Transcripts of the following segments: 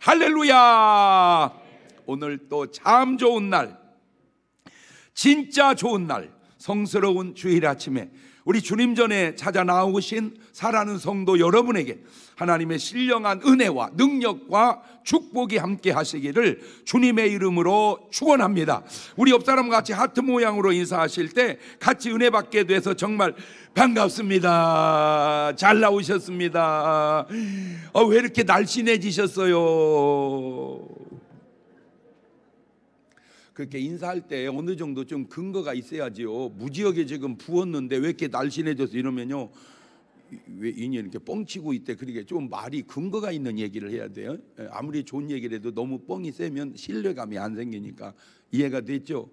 할렐루야. 오늘 또 참 좋은 날, 진짜 좋은 날, 성스러운 주일 아침에 우리 주님 전에 찾아 나오신 사랑하는 성도 여러분에게 하나님의 신령한 은혜와 능력과 축복이 함께 하시기를 주님의 이름으로 축원합니다. 우리 옆 사람과 같이 하트 모양으로 인사하실 때 같이 은혜 받게 돼서 정말 반갑습니다. 잘 나오셨습니다. 왜 이렇게 날씬해지셨어요? 그렇게 인사할 때 어느 정도 좀 근거가 있어야지요. 무지하게 지금 부었는데 왜 이렇게 날씬해져서 이러면요, 왜 인이 이렇게 뻥치고 있대. 그러니까 좀 말이 근거가 있는 얘기를 해야 돼요. 아무리 좋은 얘기를 해도 너무 뻥이 세면 신뢰감이 안 생기니까. 이해가 됐죠?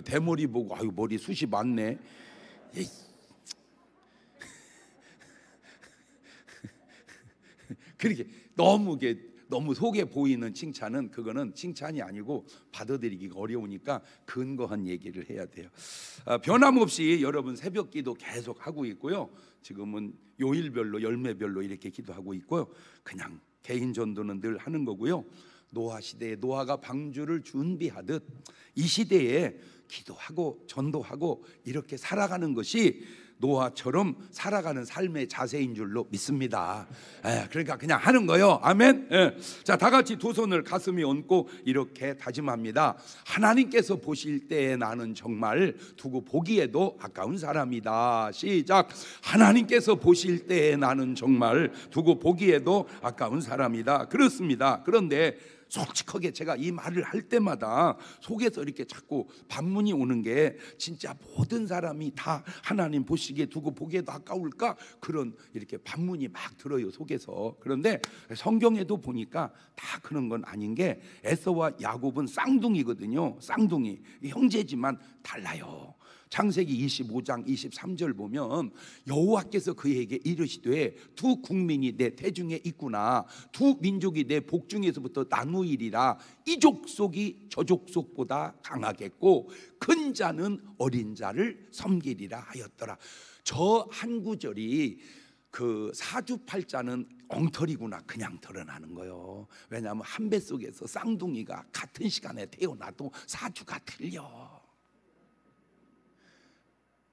대머리 보고 아유 머리 숱이 많네. 그렇게 너무 속에 보이는 칭찬은 그거는 칭찬이 아니고 받아들이기가 어려우니까 근거한 얘기를 해야 돼요. 변함없이 여러분 새벽기도 계속 하고 있고요. 지금은 요일별로 열매별로 이렇게 기도하고 있고요. 그냥 개인 전도는 늘 하는 거고요. 노아 시대에 노아가 방주를 준비하듯 이 시대에 기도하고 전도하고 이렇게 살아가는 것이 노아처럼 살아가는 삶의 자세인 줄로 믿습니다. 그러니까 그냥 하는 거요. 아멘. 자, 다 같이 두 손을 가슴에 얹고 이렇게 다짐합니다. 하나님께서 보실 때 나는 정말 두고 보기에도 아까운 사람이다. 시작. 하나님께서 보실 때 나는 정말 두고 보기에도 아까운 사람이다. 그렇습니다. 그런데 솔직하게 제가 이 말을 할 때마다 속에서 이렇게 자꾸 반문이 오는 게, 진짜 모든 사람이 다 하나님 보시기에 두고 보기에도 아까울까? 그런 이렇게 반문이 막 들어요, 속에서. 그런데 성경에도 보니까 다 그런 건 아닌 게, 에서와 야곱은 쌍둥이거든요. 쌍둥이, 형제지만 달라요. 창세기 25장 23절 보면 여호와께서 그에게 이르시되 두 국민이 내 태중에 있구나. 두 민족이 내 복중에서부터 나누이리라. 이 족속이 저 족속보다 강하겠고 큰 자는 어린 자를 섬기리라 하였더라. 저 한 구절이 그 사주팔자는 엉터리구나 그냥 드러나는 거예요. 왜냐하면 한 뱃속에서 쌍둥이가 같은 시간에 태어나도 사주가 틀려.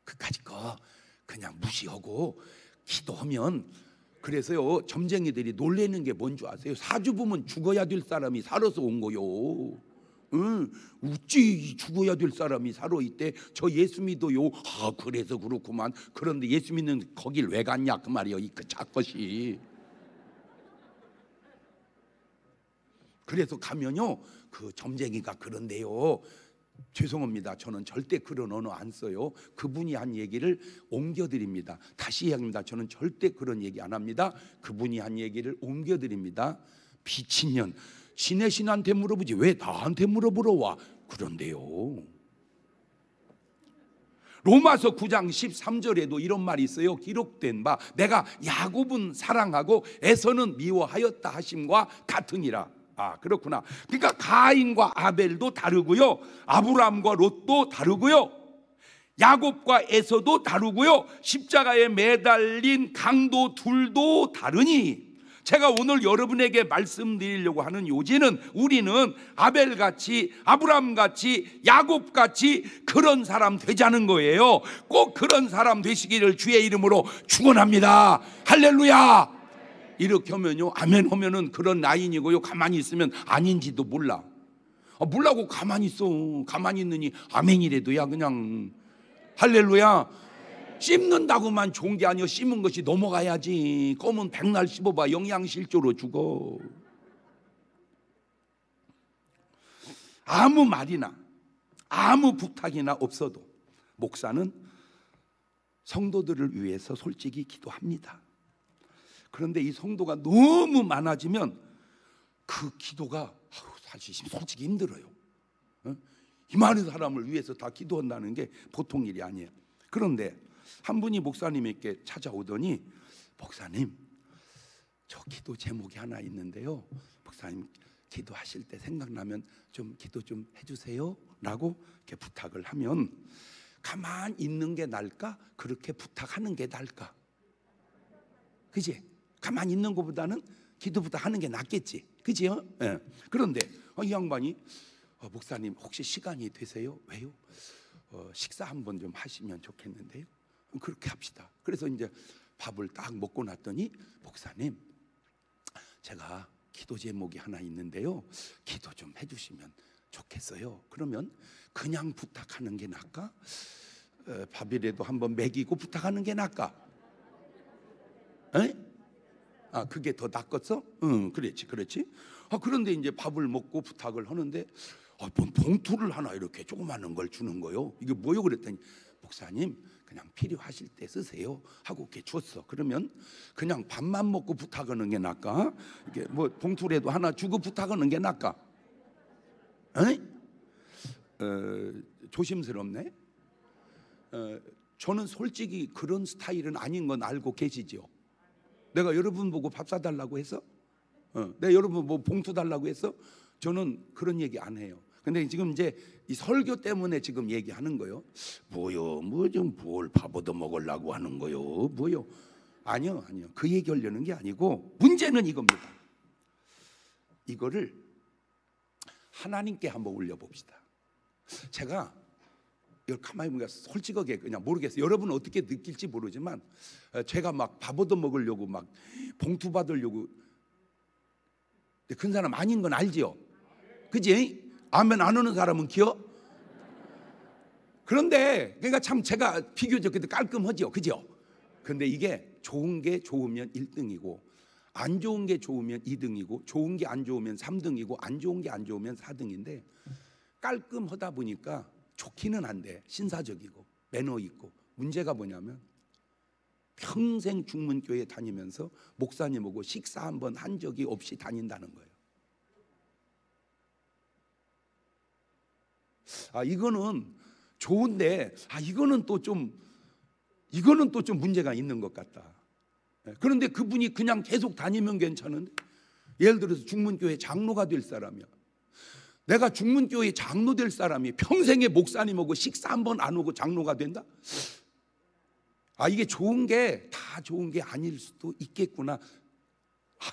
그까짓 거 그냥 무시하고 기도하면. 그래서요, 점쟁이들이 놀래는 게 뭔 줄 아세요? 사주 보면 죽어야 될 사람이 살아서 온 거요. 어찌 죽어야 될 사람이 살아있대? 저 예수 믿어요. 그래서 그렇구만. 그런데 예수 믿는 거길 왜 갔냐 그 말이요, 이 작것이. 그래서 가면요, 그 점쟁이가 그런데요, 죄송합니다, 저는 절대 그런 언어 안 써요. 그분이 한 얘기를 옮겨드립니다. 다시 이야기합니다. 저는 절대 그런 얘기 안 합니다. 그분이 한 얘기를 옮겨드립니다. 비친년, 신의 신한테 물어보지 왜 나한테 물어보러 와? 그런데요, 로마서 9장 13절에도 이런 말이 있어요. 기록된 바 내가 야곱은 사랑하고 에서는 미워하였다 하심과 같으니라. 그렇구나. 그러니까 가인과 아벨도 다르고요, 아브라함과 롯도 다르고요, 야곱과 에서도 다르고요, 십자가에 매달린 강도 둘도 다르니, 제가 오늘 여러분에게 말씀드리려고 하는 요지는, 우리는 아벨같이 아브라함같이 야곱같이 그런 사람 되자는 거예요. 꼭 그런 사람 되시기를 주의 이름으로 축원합니다. 할렐루야. 이렇게 하면요, 아멘 하면은 그런 라인이고요, 가만히 있으면 아닌지도 몰라. 몰라고 가만히 있어. 가만히 있느니 아멘이래도야 그냥. 할렐루야. 씹는다고만 좋은 게 아니요, 씹은 것이 넘어가야지. 껌은 백날 씹어봐 영양실조로 죽어. 아무 말이나 아무 부탁이나 없어도 목사는 성도들을 위해서 솔직히 기도합니다. 그런데 이 성도가 너무 많아지면 그 기도가 사실 솔직히 힘들어요. 이 많은 사람을 위해서 다 기도한다는 게 보통 일이 아니에요. 그런데 한 분이 목사님에게 찾아오더니, 목사님, 저 기도 제목이 하나 있는데요, 목사님 기도하실 때 생각나면 좀 기도 좀 해주세요 라고 이렇게 부탁을 하면, 가만히 있는 게 나을까? 그렇게 부탁하는 게 나을까? 그지? 가만히 있는 것보다는 기도 부탁하는 게 낫겠지. 그지요? 예. 그런데 이 양반이 목사님 혹시 시간이 되세요? 왜요? 식사 한번 좀 하시면 좋겠는데요. 그렇게 합시다. 그래서 이제 밥을 딱 먹고 났더니 목사님, 제가 기도 제목이 하나 있는데요. 기도 좀 해주시면 좋겠어요. 그러면 그냥 부탁하는 게 나을까? 밥이라도 한번 먹이고 부탁하는 게 나을까? 에? 그게 더 낫겠어? 응, 그렇지. 그런데 이제 밥을 먹고 부탁을 하는데 뭔 봉투를 하나 이렇게 조그마한 걸 주는 거요. 이게 뭐요? 그랬더니 목사님 그냥 필요하실 때 쓰세요 하고 이렇게 줬어. 그러면 그냥 밥만 먹고 부탁하는 게 나을까? 이게 뭐 봉투라도 하나 주고 부탁하는 게 나을까? 조심스럽네. 저는 솔직히 그런 스타일은 아닌 건 알고 계시죠? 내가 여러분 보고 밥 사달라고 했어? 내가 여러분 뭐 봉투 달라고 했어? 저는 그런 얘기 안 해요. 근데 지금 이제 이 설교 때문에 지금 얘기하는 거요. 뭐요? 뭐 좀 뭘 밥 얻어 먹으려고 하는 거요? 뭐요? 아니요. 그 얘기하려는 게 아니고 문제는 이겁니다. 이거를 하나님께 한번 올려봅시다. 제가 이걸 가만히 보니까 솔직하게 그냥 모르겠어요. 여러분은 어떻게 느낄지 모르지만 제가 막 밥 얻어 먹으려고 막 봉투 받으려고 큰 사람 아닌 건 알지요? 그지? 아멘 안 하는 사람은 기어? 그런데 그러니까 참 제가 비교적 깔끔하죠, 그죠? 근데 이게 좋은 게 좋으면 1등이고 안 좋은 게 좋으면 2등이고 좋은 게 안 좋으면 3등이고 안 좋은 게 안 좋으면 4등인데 깔끔하다 보니까 좋기는 한데 신사적이고 매너 있고 문제가 뭐냐면 평생 중문교회 다니면서 목사님하고 식사 한번 한 적이 없이 다닌다는 거예요. 이거는 좋은데 이거는 또 좀 문제가 있는 것 같다. 그런데 그분이 그냥 계속 다니면 괜찮은데 예를 들어서 중문교회 장로가 될 사람이야. 내가 중문교회 장로 될 사람이 평생에 목사님하고 식사 한번 안 오고 장로가 된다? 이게 좋은 게 다 좋은 게 아닐 수도 있겠구나.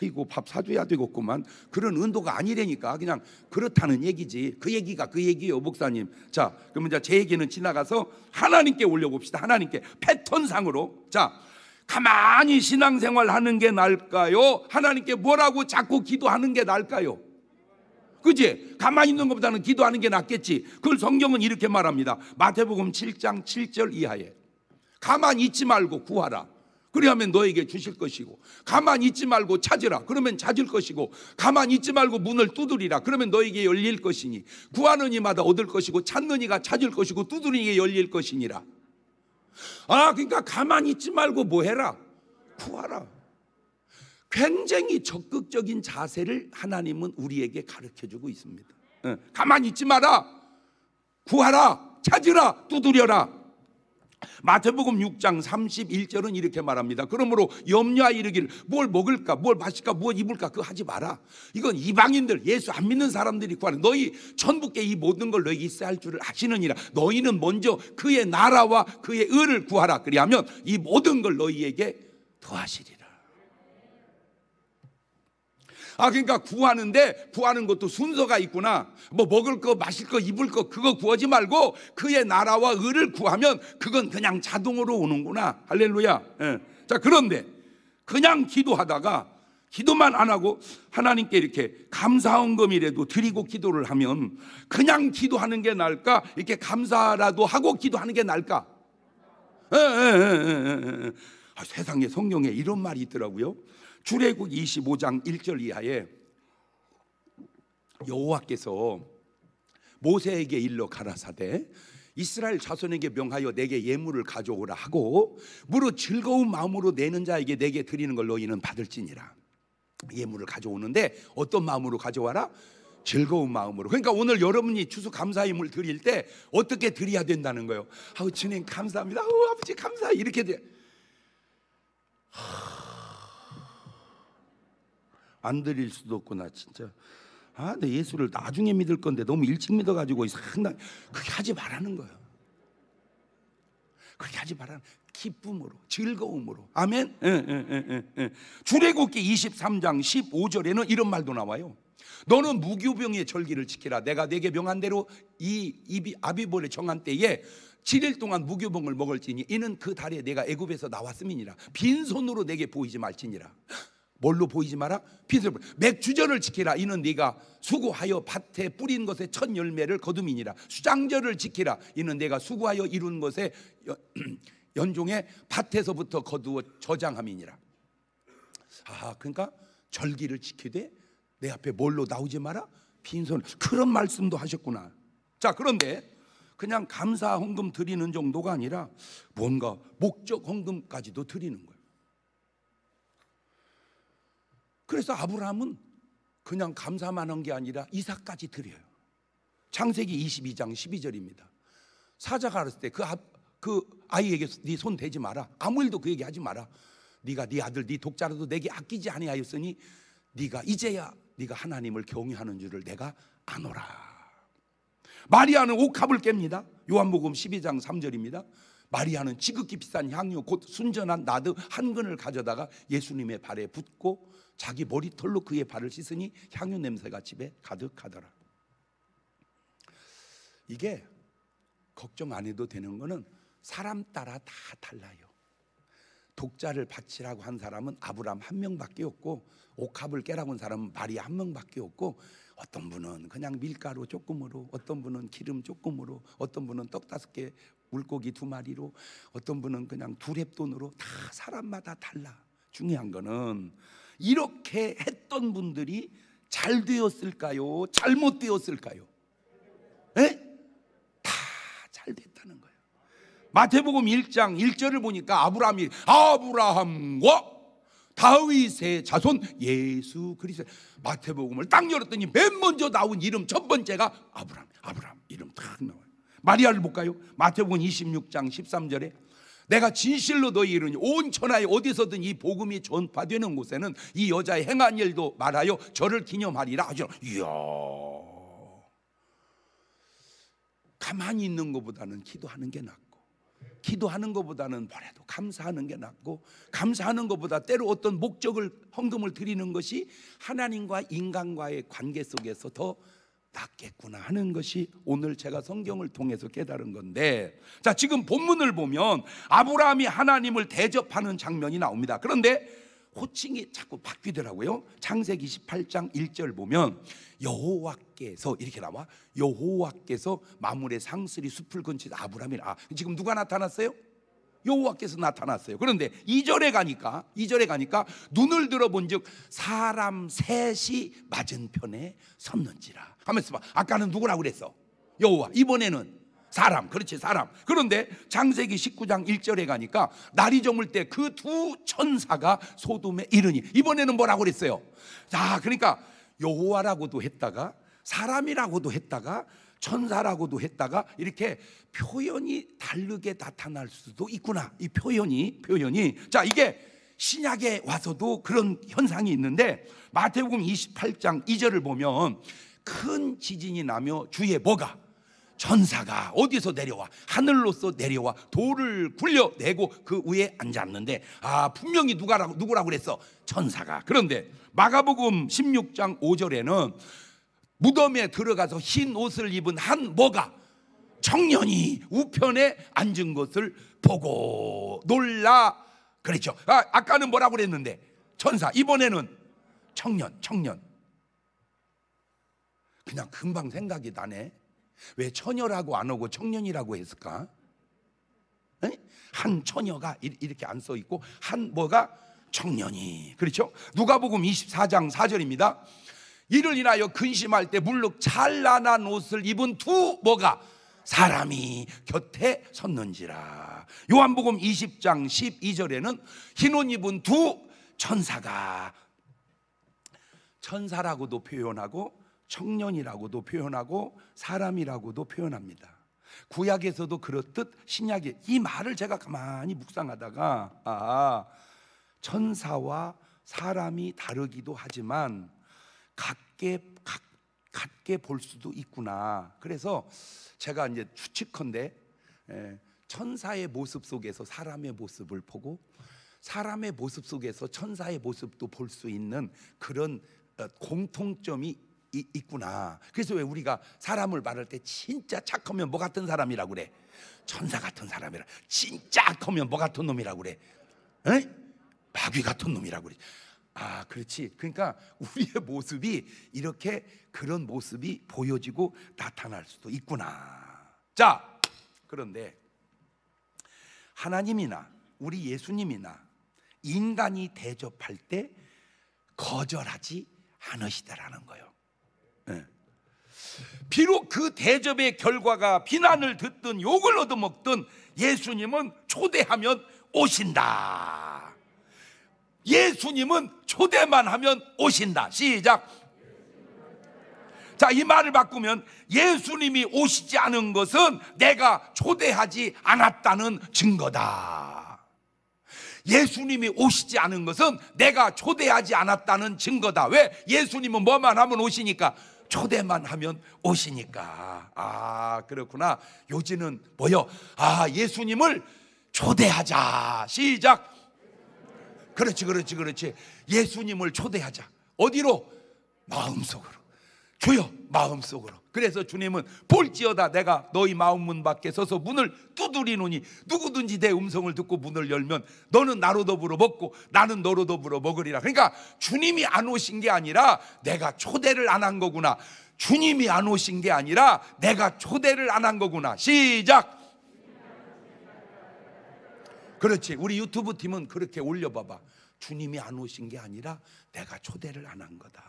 아이고 밥 사줘야 되겠구만. 그런 의도가 아니라니까 그냥 그렇다는 얘기지. 그 얘기가 그 얘기예요, 목사님. 자, 그러면 이제 제 얘기는 지나가서 하나님께 올려봅시다. 하나님께 패턴상으로. 자, 가만히 신앙생활 하는 게 나을까요? 하나님께 뭐라고 자꾸 기도하는 게 나을까요? 그치? 가만히 있는 것보다는 기도하는 게 낫겠지. 그걸 성경은 이렇게 말합니다. 마태복음 7장 7절 이하에 가만히 있지 말고 구하라. 그리하면 너에게 주실 것이고 가만히 있지 말고 찾으라. 그러면 찾을 것이고 가만히 있지 말고 문을 두드리라. 그러면 너에게 열릴 것이니 구하는 이마다 얻을 것이고 찾는 이가 찾을 것이고 두드리는 이에게 열릴 것이니라. 그러니까 가만히 있지 말고 뭐 해라? 구하라. 굉장히 적극적인 자세를 하나님은 우리에게 가르쳐주고 있습니다. 가만히 있지 마라. 구하라. 찾으라. 두드려라. 마태복음 6장 31절은 이렇게 말합니다. 그러므로 염려하여 이르기를 뭘 먹을까 뭘 마실까 뭘 입을까 그거 하지 마라. 이건 이방인들 예수 안 믿는 사람들이 구하는 너희 천국에 이 모든 걸 너희 있어야 할 줄을 아시느니라. 너희는 먼저 그의 나라와 그의 의를 구하라. 그리하면 이 모든 걸 너희에게 더하시리라. 그러니까 구하는데 구하는 것도 순서가 있구나. 뭐 먹을 거 마실 거 입을 거 그거 구하지 말고 그의 나라와 의를 구하면 그건 그냥 자동으로 오는구나. 할렐루야. 자, 그런데 그냥 기도하다가 기도만 안 하고 하나님께 이렇게 감사헌금이라도 드리고 기도를 하면 그냥 기도하는 게 나을까? 이렇게 감사라도 하고 기도하는 게 나을까? 세상에 성경에 이런 말이 있더라고요. 출애굽 25장 1절 이하에 여호와께서 모세에게 일러 가라사대 이스라엘 자손에게 명하여 내게 예물을 가져오라 하고 무릇 즐거운 마음으로 내는 자에게 내게 드리는 걸 너희는 받을지니라. 예물을 가져오는데 어떤 마음으로 가져와라? 즐거운 마음으로. 그러니까 오늘 여러분이 추수감사임을 드릴 때 어떻게 드려야 된다는 거예요. 주님 감사합니다. 아버지 감사해. 이렇게 돼. 안 드릴 수도 없구나 진짜. 내 예수를 나중에 믿을 건데 너무 일찍 믿어가지고 상당히 그렇게 하지 말라는 거예요. 그렇게 하지 말라는 기쁨으로 즐거움으로. 아멘. 출애굽기 23장 15절에는 이런 말도 나와요. 너는 무교병의 절기를 지키라. 내가 네게 명한 대로 이 아비볼에 정한 때에 7일 동안 무교병을 먹을지니 이는 그 달에 내가 애굽에서 나왔음이니라. 빈손으로 내게 보이지 말지니라. 뭘로 보이지 마라? 빈손으로. 맥주절을 지키라. 이는 네가 수고하여 밭에 뿌린 것의 첫 열매를 거둠이니라. 수장절을 지키라. 이는 내가 수고하여 이룬 것의 연종의 밭에서부터 거두어 저장함이니라. 그러니까 절기를 지키되 내 앞에 뭘로 나오지 마라? 빈손. 그런 말씀도 하셨구나. 자, 그런데 그냥 감사 헌금 드리는 정도가 아니라 뭔가 목적 헌금까지도 드리는 거예요. 그래서 아브라함은 그냥 감사만 한 게 아니라 이삭까지 드려요. 창세기 22장 12절입니다. 사자가 알았을 때 그 아이에게 네 손 대지 마라. 아무 일도 그에게 하지 마라. 네가 네 아들 네 독자라도 내게 아끼지 아니하였으니 네가 이제야 네가 하나님을 경외하는 줄을 내가 아노라. 마리아는 옥합을 깹니다. 요한복음 12장 3절입니다. 마리아는 지극히 비싼 향유 곧 순전한 나드 한 근을 가져다가 예수님의 발에 붓고 자기 머리털로 그의 발을 씻으니 향유 냄새가 집에 가득하더라. 이게 걱정 안 해도 되는 거는 사람 따라 다 달라요. 독자를 바치라고 한 사람은 아브라함 한 명밖에 없고, 옥합을 깨라고 한 사람은 마리아 한 명밖에 없고, 어떤 분은 그냥 밀가루 조금으로, 어떤 분은 기름 조금으로, 어떤 분은 떡 5개 물고기 2마리로, 어떤 분은 그냥 2랩돈으로. 다 사람마다 달라. 중요한 거는 이렇게 했던 분들이 잘 되었을까요? 잘못 되었을까요? 다 잘 됐다는 거예요. 마태복음 1장 1절을 보니까 아브라함과 다윗의 자손 예수 그리스도. 마태복음을 딱 열었더니 맨 먼저 나온 이름 첫 번째가 아브라함 이름 딱 나와요. 마리아를 볼까요? 마태복음 26장 13절에 내가 진실로 너희 이르니 온 천하에 어디서든 이 복음이 전파되는 곳에는 이 여자의 행한 일도 말하여 저를 기념하리라 하죠. 이야, 가만히 있는 것보다는 기도하는 게 낫고, 기도하는 것보다는 뭐래도 감사하는 게 낫고, 감사하는 것보다 때로 어떤 목적을 헌금을 드리는 것이 하나님과 인간과의 관계 속에서 더 낫겠구나 하는 것이 오늘 제가 성경을 통해서 깨달은 건데, 자, 지금 본문을 보면 아브라함이 하나님을 대접하는 장면이 나옵니다. 그런데 호칭이 자꾸 바뀌더라고요. 창세기 18장 1절 보면 여호와께서 이렇게 나와. 여호와께서 마물의 상스리 숲을 근처에 아브라함이 지금 누가 나타났어요? 여호와께서 나타났어요. 그런데 2절에 가니까 눈을 들어본즉 사람 셋이 맞은편에 섰는지라 하면서 봐. 아까는 누구라고 그랬어? 여호와. 이번에는 사람. 그렇지, 사람. 그런데 창세기 19장 1절에 가니까 날이 저물 때 그 두 천사가 소돔에 이르니, 이번에는 뭐라고 그랬어요? 자, 그러니까 여호와라고도 했다가 사람이라고도 했다가 천사라고도 했다가 이렇게 표현이 다르게 나타날 수도 있구나. 이 표현이 자, 이게 신약에 와서도 그런 현상이 있는데, 마태복음 28장 2절을 보면 큰 지진이 나며 주의 뭐가? 천사가 어디서 내려와? 하늘로서 내려와 돌을 굴려내고 그 위에 앉았는데, 분명히 누구라고 그랬어? 천사가. 그런데 마가복음 16장 5절에는 무덤에 들어가서 흰 옷을 입은 한 뭐가? 청년이 우편에 앉은 것을 보고 놀라 그랬죠. 아까는 뭐라고 그랬는데? 천사. 이번에는 청년. 그냥 금방 생각이 나네. 왜 처녀라고 안 하고 청년이라고 했을까? 한 처녀가 이렇게 안 써 있고 한 뭐가? 청년이. 그렇죠? 누가복음 24장 4절입니다. 이를 인하여 근심할 때 물룩 찬란한 옷을 입은 두 뭐가? 사람이 곁에 섰는지라. 요한복음 20장 12절에는 흰옷 입은 두 천사가, 천사라고도 표현하고 청년이라고도 표현하고 사람이라고도 표현합니다. 구약에서도 그렇듯 신약에 이 말을 제가 가만히 묵상하다가 천사와 사람이 다르기도 하지만 같게 볼 수도 있구나. 그래서 제가 이제 추측컨대 천사의 모습 속에서 사람의 모습을 보고 사람의 모습 속에서 천사의 모습도 볼 수 있는 그런 공통점이 있구나. 그래서 왜 우리가 사람을 말할 때 진짜 착하면 뭐 같은 사람이라고 그래? 천사 같은 사람이라. 진짜 악하면 뭐 같은 놈이라고 그래? 에? 마귀 같은 놈이라고 그래. 아, 그렇지. 그러니까 우리의 모습이 이렇게 그런 모습이 보여지고 나타날 수도 있구나. 자, 그런데 하나님이나 우리 예수님이나 인간이 대접할 때 거절하지 않으시다라는 거예요. 네. 비록 그 대접의 결과가 비난을 듣든 욕을 얻어먹든 예수님은 초대하면 오신다. 예수님은 초대만 하면 오신다. 시작. 자, 이 말을 바꾸면 예수님이 오시지 않은 것은 내가 초대하지 않았다는 증거다. 예수님이 오시지 않은 것은 내가 초대하지 않았다는 증거다. 왜? 예수님은 뭐만 하면 오시니까, 초대만 하면 오시니까. 아, 그렇구나. 요지는 뭐요? 아, 예수님을 초대하자. 시작. 그렇지. 예수님을 초대하자. 어디로? 마음속으로. 주여, 마음속으로. 그래서 주님은 볼지어다 내가 너희 마음 문 밖에 서서 문을 두드리노니 누구든지 내 음성을 듣고 문을 열면 너는 나로 더불어 먹고 나는 너로 더불어 먹으리라. 그러니까 주님이 안 오신 게 아니라 내가 초대를 안 한 거구나. 주님이 안 오신 게 아니라 내가 초대를 안 한 거구나. 시작. 그렇지. 우리 유튜브 팀은 그렇게 올려봐봐. 주님이 안 오신 게 아니라 내가 초대를 안 한 거다.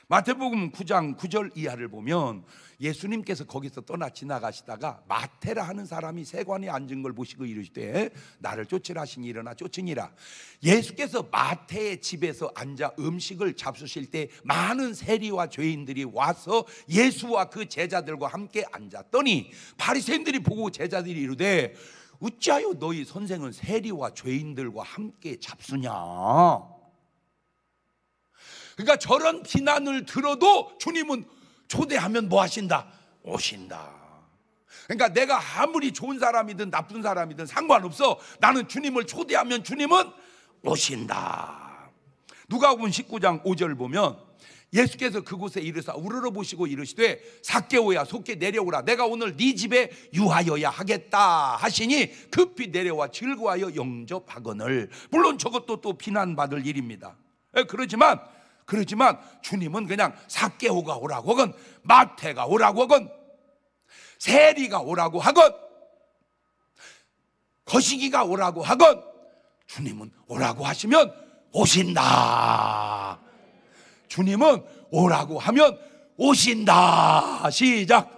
마태복음 9장 9절 이하를 보면 예수님께서 거기서 떠나 지나가시다가 마태라 하는 사람이 세관에 앉은 걸 보시고 이르시되 나를 쫓으라 하시니 일어나 쫓으니라. 예수께서 마태의 집에서 앉아 음식을 잡수실 때 많은 세리와 죄인들이 와서 예수와 그 제자들과 함께 앉았더니 바리새인들이 보고 제자들이 이르되 어찌하여 너희 선생은 세리와 죄인들과 함께 잡수냐. 그러니까 저런 비난을 들어도 주님은 초대하면 뭐 하신다? 오신다. 그러니까 내가 아무리 좋은 사람이든 나쁜 사람이든 상관없어. 나는 주님을 초대하면 주님은 오신다. 누가복음 19장 5절 보면 예수께서 그곳에 이르사 우러러 보시고 이르시되 삭개오야 속히 내려오라. 내가 오늘 네 집에 유하여야 하겠다 하시니 급히 내려와 즐거워하여 영접하거늘. 물론 저것도 또 비난받을 일입니다. 그렇지만 주님은 그냥 삭개오가 오라고 하건 마태가 오라고 하건 세리가 오라고 하건 거시기가 오라고 하건 주님은 오라고 하시면 오신다. 주님은 오라고 하면 오신다. 시작.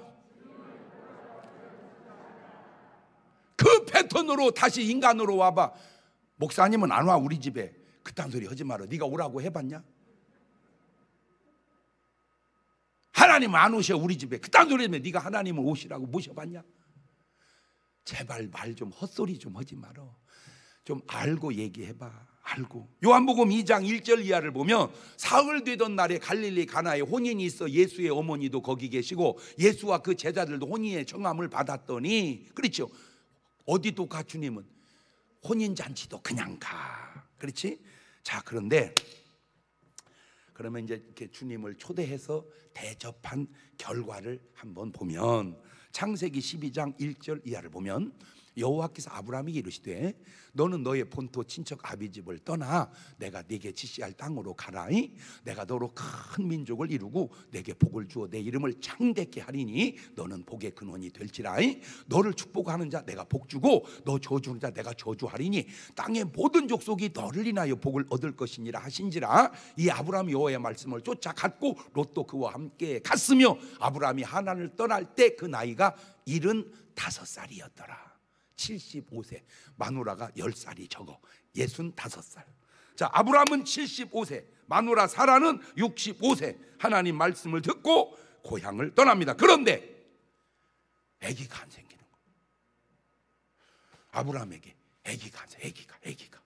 그 패턴으로 다시 인간으로 와봐. 목사님은 안 와 우리 집에. 그딴 소리 하지 마라. 네가 오라고 해봤냐? 하나님은 안 오셔 우리 집에. 그딴 소리 하면 네가 하나님을 오시라고 모셔봤냐? 제발 말 좀 헛소리 좀 하지 마라. 좀 알고 얘기해봐. 알고. 요한복음 2장 1절 이하를 보면 사흘 되던 날에 갈릴리 가나에 혼인이 있어 예수의 어머니도 거기 계시고 예수와 그 제자들도 혼인의 청함을 받았더니, 그렇죠? 어디도 가 주님은 혼인잔치도 그냥 가. 그렇지? 자, 그런데 그러면 이제 이렇게 주님을 초대해서 대접한 결과를 한번 보면 창세기 12장 1절 이하를 보면 여호와께서 아브라함에게 이르시되 너는 너의 본토 친척 아비집을 떠나 내가 네게 지시할 땅으로 가라이. 내가 너로 큰 민족을 이루고 내게 복을 주어 내 이름을 창대케 하리니 너는 복의 근원이 될지라이. 너를 축복하는 자 내가 복 주고 너 저주하는 자 내가 저주하리니 땅의 모든 족속이 너를 인하여 복을 얻을 것이니라 하신지라. 이 아브라함이 여호와의 말씀을 쫓아갔고 롯도 그와 함께 갔으며 아브라함이 하란을 떠날 때 그 나이가 75살이었더라 75세. 마누라가 10살이 적어 65살. 자, 아브라함은 75세, 마누라 사라는 65세. 하나님 말씀을 듣고 고향을 떠납니다. 그런데 아기가 안 생기는 거예요. 아브라함에게 아기가 안 생겨. 아기가.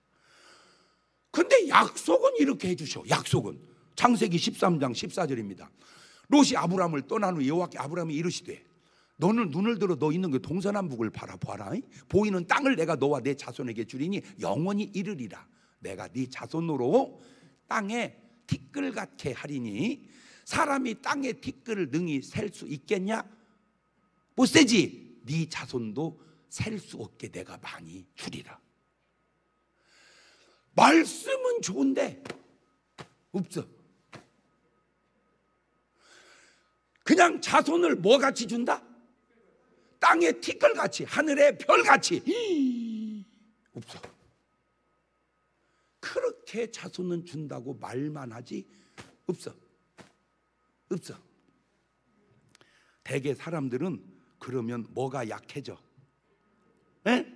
근데 약속은 이렇게 해주셔. 약속은 창세기 13장 14절입니다. 롯이 아브라함을 떠난 후 여호와께 아브라함이 이르시되 너는 눈을 들어 너 있는 그 동서남북을 바라보아라. 보이는 땅을 내가 너와 내 자손에게 주리니 영원히 이르리라. 내가 네 자손으로 땅에 티끌같게 하리니 사람이 땅의 티끌을 능히 셀 수 있겠냐? 못 세지. 네 자손도 셀 수 없게 내가 많이 주리라. 말씀은 좋은데 없어. 그냥 자손을 뭐같이 준다? 땅의 티끌같이, 하늘의 별같이 없어. 그렇게 자손은 준다고 말만 하지 없어. 없어. 대개 사람들은 그러면 뭐가 약해져? 에?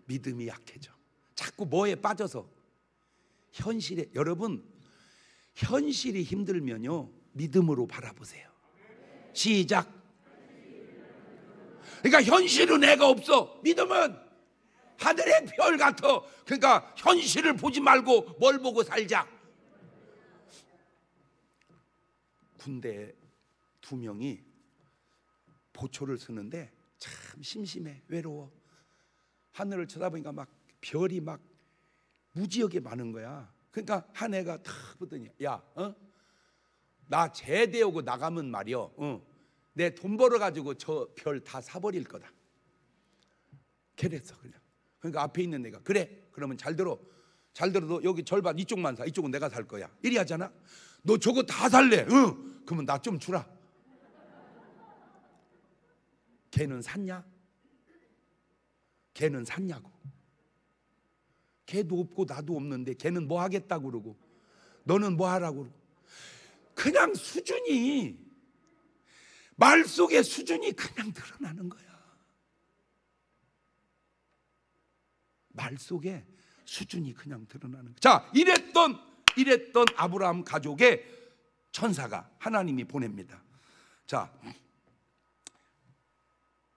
믿음이 약해져. 자꾸 뭐에 빠져서 현실에. 여러분, 현실이 힘들면요 믿음으로 바라보세요. 시작. 그러니까 현실은 애가 없어. 믿음은 하늘의 별 같아. 그러니까 현실을 보지 말고 뭘 보고 살자. 군대 2명이 보초를 쓰는데 참 심심해, 외로워. 하늘을 쳐다보니까 막 별이 막 무지하게 많은 거야. 그러니까 한 애가 탁 보더니, 야, 나 제대하고 나가면 말이여, 내 돈 벌어가지고 저 별 다 사버릴 거다. 그랬어. 그냥. 그러니까 앞에 있는 애가, 그래, 그러면 잘 들어. 잘 들어도 여기 절반 이쪽만 사. 이쪽은 내가 살 거야. 이리 하잖아. 너 저거 다 살래? 그러면 나 좀 주라. 걔는 샀냐? 걔는 샀냐고. 걔도 없고 나도 없는데 걔는 뭐 하겠다고 그러고 너는 뭐 하라고 그러고. 그냥 수준이, 말 속에 수준이 그냥 드러나는 거야. 말 속에 수준이 그냥 드러나는 거야. 자, 이랬던 아브라함 가족의 천사가 하나님이 보냅니다. 자,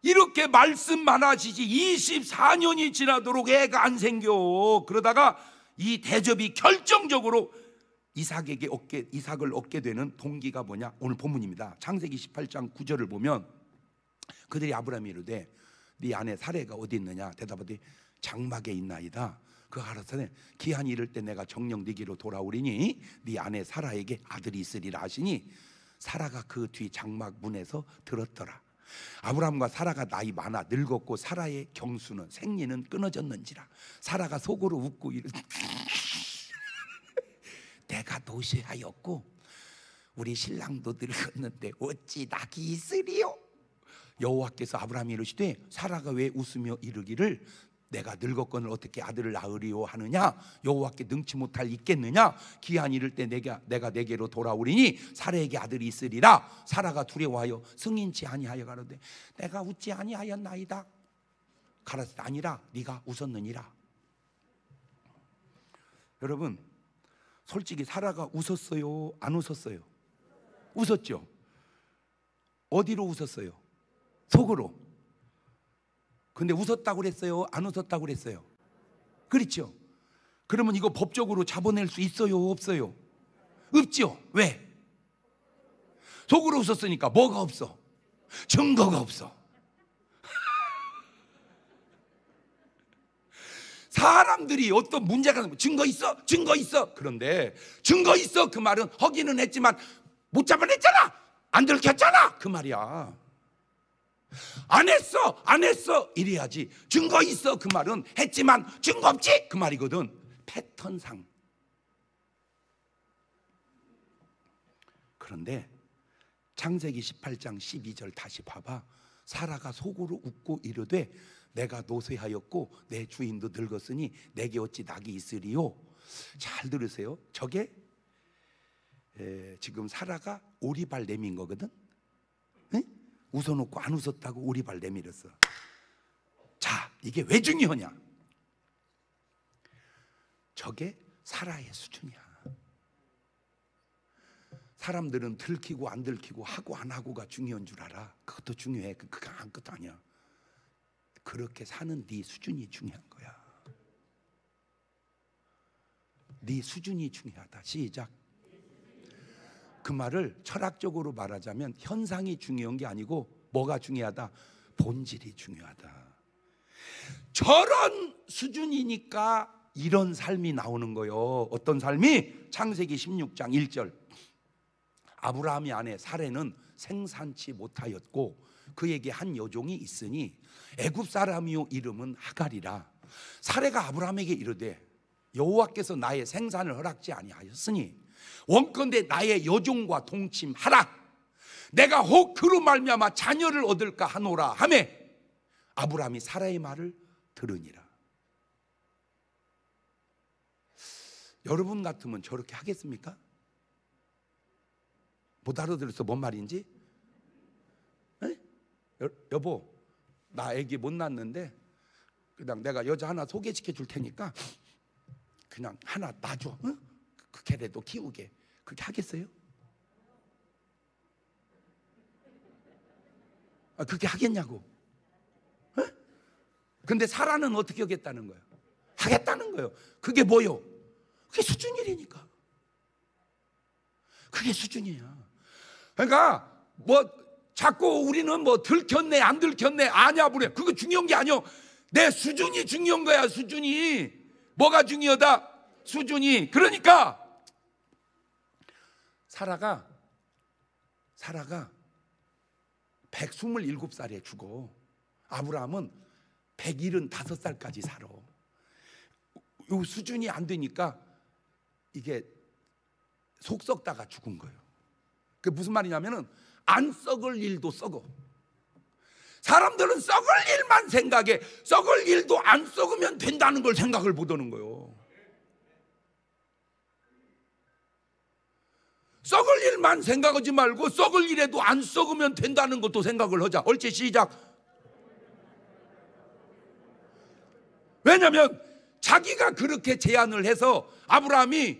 이렇게 말씀만 하시지 24년이 지나도록 애가 안 생겨. 그러다가 이 대접이 결정적으로 이삭을 얻게 되는 동기가 뭐냐? 오늘 본문입니다. 창세기 18장 9절을 보면 그들이 아브라함이 이르되 네 아내 사레가 어디 있느냐? 대답하되 장막에 있나이다. 그 가라사대 기한이 이를 때 내가 정녕 네게로 돌아오리니 네 아내 사라에게 아들이 있으리라 하시니 사라가 그 뒤 장막 문에서 들었더라. 아브라함과 사라가 나이 많아 늙었고 사라의 경수는 생리는 끊어졌는지라. 사라가 속으로 웃고 이르되 내가 노쇠하였고 우리 신랑도 늙었는데 어찌 낙이 있으리요? 여호와께서 아브라함이 이르시되 사라가 왜 웃으며 이르기를 내가 늙었거늘 어떻게 아들을 낳으리요 하느냐? 여호와께 능치 못할 있겠느냐? 기한 이를 때 내가 내게로 돌아오리니 사라에게 아들이 있으리라. 사라가 두려워하여 승인치 아니하여 가로되 내가 웃지 아니하였나이다. 가라사대 아니라 네가 웃었느니라. 여러분, 솔직히 사라가 웃었어요? 안 웃었어요? 웃었죠. 어디로 웃었어요? 속으로. 근데 웃었다고 그랬어요? 안 웃었다고 그랬어요? 그렇죠. 그러면 이거 법적으로 잡아낼 수 있어요? 없어요? 없죠. 왜? 속으로 웃었으니까. 뭐가 없어? 증거가 없어. 사람들이 어떤 문제가 나면 증거 있어? 증거 있어. 그런데 증거 있어 그 말은 허기는 했지만 못 잡아냈잖아. 안 들켰잖아 그 말이야. 안 했어 이래야지. 증거 있어 그 말은 했지만 증거 없지 그 말이거든. 패턴상. 그런데 창세기 18장 12절 다시 봐봐. 사라가 속으로 웃고 이르되 내가 노쇠하였고 내 주인도 늙었으니 내게 어찌 낙이 있으리요? 잘 들으세요. 저게 지금 사라가 오리발 내민 거거든. 응? 웃어놓고 안 웃었다고 오리발 내밀었어. 자, 이게 왜 중요하냐? 저게 사라의 수준이야. 사람들은 들키고 안 들키고 하고 안 하고가 중요한 줄 알아. 그것도 중요해. 그거 아무것도 아니야. 그렇게 사는 네 수준이 중요한 거야. 네 수준이 중요하다. 시작. 그 말을 철학적으로 말하자면 현상이 중요한 게 아니고 뭐가 중요하다? 본질이 중요하다. 저런 수준이니까 이런 삶이 나오는 거예요. 어떤 삶이? 창세기 16장 1절. 아브라함의 아내 사레는 생산치 못하였고 그에게 한 여종이 있으니 애굽 사람이요 이름은 하갈이라. 사레가 아브라함에게 이르되 여호와께서 나의 생산을 허락지 아니하였으니 원컨대 나의 여종과 동침하라. 내가 혹 그로 말미암아 자녀를 얻을까 하노라 하매 아브라함이 사라의 말을 들으니라. 여러분 같으면 저렇게 하겠습니까? 못 알아들어서 뭔 말인지? 에? 여보, 나 애기 못 낳았는데 그냥 내가 여자 하나 소개시켜 줄 테니까 그냥 하나 놔줘. 응? 그 걔라도 키우게. 그렇게 하겠어요? 그렇게 하겠냐고. 에? 근데 사라는 어떻게 하겠다는 거예요? 하겠다는 거예요. 그게 뭐요? 그게 수준이라니까. 그게 수준이야. 그러니까 뭐 자꾸 우리는 뭐 들켰네 안 들켰네 아냐 부래. 그거 중요한 게 아니요. 내 수준이 중요한 거야. 수준이. 뭐가 중요하다? 수준이. 그러니까 사라가 127살에 죽어. 아브라함은 175살까지 살아. 이 수준이 안 되니까 이게 속 썩다가 죽은 거예요. 그게 무슨 말이냐면은 안 썩을 일도 썩어. 사람들은 썩을 일만 생각해. 썩을 일도 안 썩으면 된다는 걸 생각을 못 하는 거예요. 썩을 일만 생각하지 말고 썩을 일에도 안 썩으면 된다는 것도 생각을 하자. 옳지, 시작. 왜냐하면 자기가 그렇게 제안을 해서 아브라함이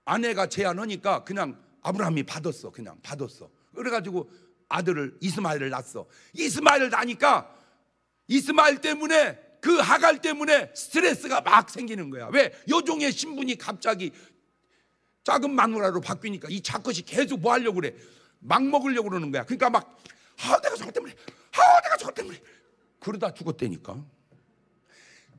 아내가 제안하니까 그냥 아브라함이 받았어. 그냥 받았어. 그래가지고 아들을 이스마엘을 낳았어. 이스마엘을 낳으니까 이스마엘 때문에 그 하갈 때문에 스트레스가 막 생기는 거야. 왜? 여종의 신분이 갑자기 작은 마누라로 바뀌니까 이 자것이 계속 뭐 하려고 그래? 막 먹으려고 그러는 거야. 그러니까 막 내가 저것 때문에 내가 저것 때문에 그러다 죽었다니까.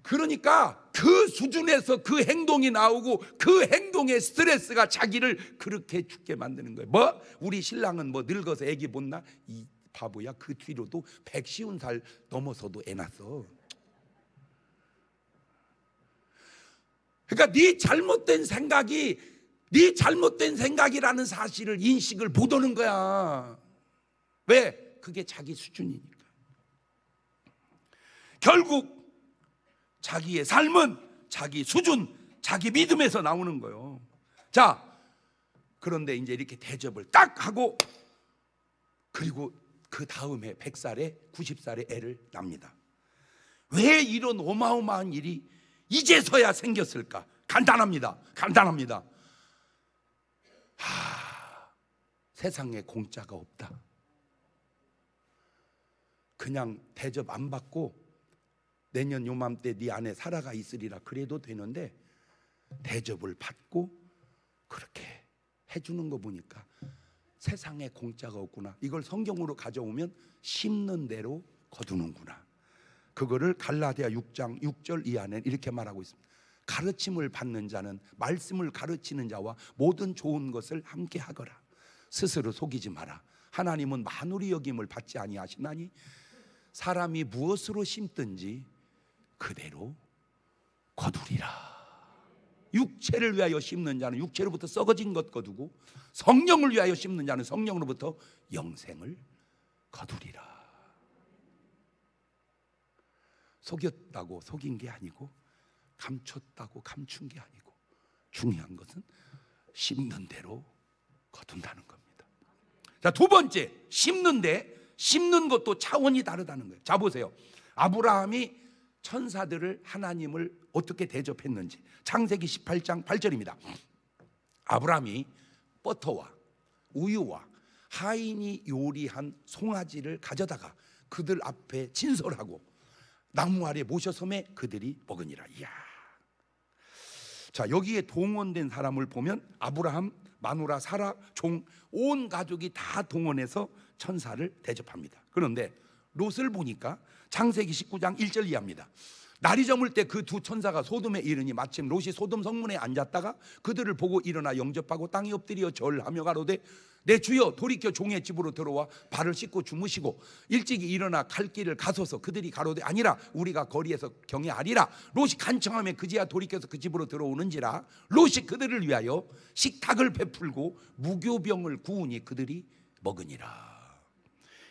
그러니까 그 수준에서 그 행동이 나오고 그 행동의 스트레스가 자기를 그렇게 죽게 만드는 거예요. 뭐? 우리 신랑은 뭐 늙어서 애기 못 낳아? 이 바보야. 그 뒤로도 150살 넘어서도 애 낳았어. 그러니까 네 잘못된 생각이라는 사실을 인식을 못 하는 거야. 왜? 그게 자기 수준이니까. 결국 자기의 삶은 자기 수준, 자기 믿음에서 나오는 거예요. 자, 그런데 이제 이렇게 대접을 딱 하고 그리고 그 다음에 100살에 90살에 애를 낳습니다. 왜 이런 어마어마한 일이 이제서야 생겼을까? 간단합니다. 세상에 공짜가 없다. 그냥 대접 안 받고 내년 요맘때 네 안에 사라가 있으리라 그래도 되는데 대접을 받고 그렇게 해주는 거 보니까 세상에 공짜가 없구나. 이걸 성경으로 가져오면 심는 대로 거두는구나. 그거를 갈라디아 6장 6절 이하는 이렇게 말하고 있습니다. 가르침을 받는 자는 말씀을 가르치는 자와 모든 좋은 것을 함께 하거라. 스스로 속이지 마라. 하나님은 만우리 여김을 받지 아니하시나니 사람이 무엇으로 심든지 그대로 거두리라. 육체를 위하여 심는 자는 육체로부터 썩어진 것 거두고 성령을 위하여 심는 자는 성령으로부터 영생을 거두리라. 속였다고 속인 게 아니고 감췄다고 감춘 게 아니고 중요한 것은 심는 대로 거둔다는 겁니다. 자, 두 번째, 심는 것도 차원이 다르다는 거예요. 자, 보세요. 아브라함이 천사들을 하나님을 어떻게 대접했는지 창세기 18장 8절입니다. 아브라함이 버터와 우유와 하인이 요리한 송아지를 가져다가 그들 앞에 진설하고 나무 아래 모셔섬에 그들이 먹으니라. 이야. 자, 여기에 동원된 사람을 보면 아브라함, 마누라, 사라, 종 온 가족이 다 동원해서 천사를 대접합니다. 그런데 롯을 보니까 창세기 19장 1절 이하입니다. 날이 저물 때 그 두 천사가 소돔에 이르니 마침 롯이 소돔 성문에 앉았다가 그들을 보고 일어나 영접하고 땅에 엎드려 절하며 가로되 내 주여 돌이켜 종의 집으로 들어와 발을 씻고 주무시고 일찍이 일어나 갈 길을 가소서. 그들이 가로되 아니라 우리가 거리에서 경외하리라. 롯이 간청하며 그제야 돌이켜서 그 집으로 들어오는지라. 롯이 그들을 위하여 식탁을 베풀고 무교병을 구우니 그들이 먹으니라.